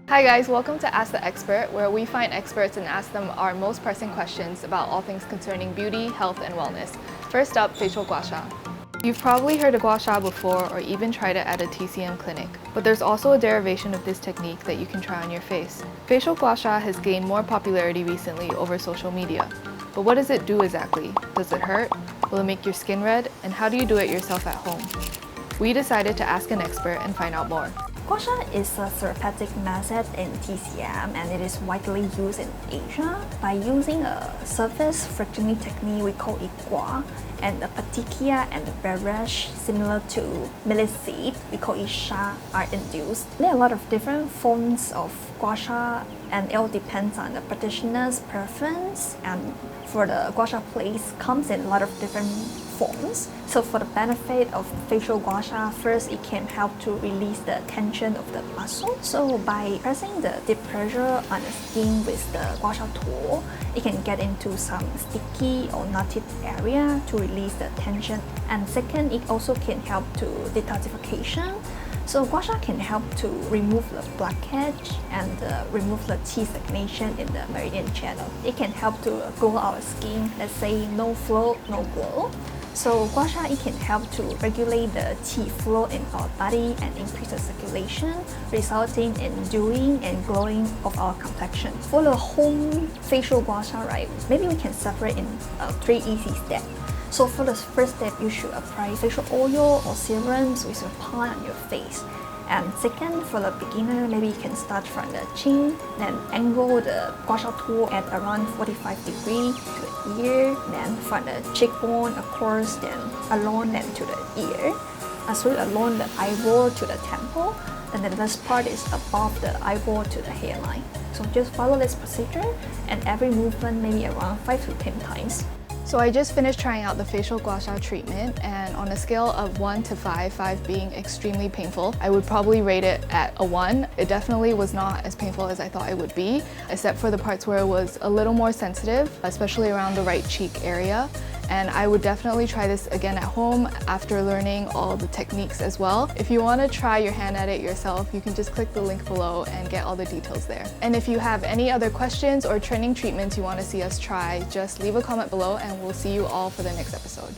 Hi guys, welcome to Ask the Expert, where we find experts and ask them our most pressing questions about all things concerning beauty, health, and wellness. First up, facial Gua Sha. You've probably heard of Gua Sha before or even tried it at a TCM clinic, but there's also a derivation of this technique that you can try on your face. Facial Gua Sha has gained more popularity recently over social media. But what does it do exactly? Does it hurt? Will it make your skin red? And how do you do it yourself at home? We decided to ask an expert and find out more. Gua Sha is a therapeutic method in TCM and it is widely used in Asia. By using a surface frictioning technique, we call it Gua, and the petechia and the beverage similar to millet we call it Sha, are induced. There are a lot of different forms of Gua Sha and it all depends on the practitioner's preference, and for the Gua Sha place comes in a lot of different forms. So for the benefit of facial Gua Sha, first it can help to release the tension of the muscle. So by pressing the deep pressure on the skin with the Gua Sha tool, it can get into some sticky or knotted area to release the tension. And second, it also can help to detoxification. So Gua Sha can help to remove the blockage and remove the qi stagnation in the meridian channel. It can help to glow our skin, let's say no flow, no glow. So Gua Sha, it can help to regulate the qi flow in our body and increase the circulation, resulting in dewy and glowing of our complexion. For the home facial Gua Sha, right, maybe we can separate in 3 easy steps. So for the first step, you should apply facial oil or serums with your palm on your face. And second, for the beginner, maybe you can start from the chin, then angle the Gua Sha tool at around 45 degrees to the ear, then from the cheekbone across, then along then to the ear, along the eyeball to the temple, and the last part is above the eyeball to the hairline. So just follow this procedure, and every movement maybe around 5 to 10 times. So I just finished trying out the facial Gua Sha treatment, and on a scale of 1 to 5, 5 being extremely painful, I would probably rate it at a 1. It definitely was not as painful as I thought it would be, except for the parts where it was a little more sensitive, especially around the right cheek area. And I would definitely try this again at home after learning all the techniques as well. If you want to try your hand at it yourself, you can just click the link below and get all the details there. And if you have any other questions or training treatments you want to see us try, just leave a comment below and we'll see you all for the next episode.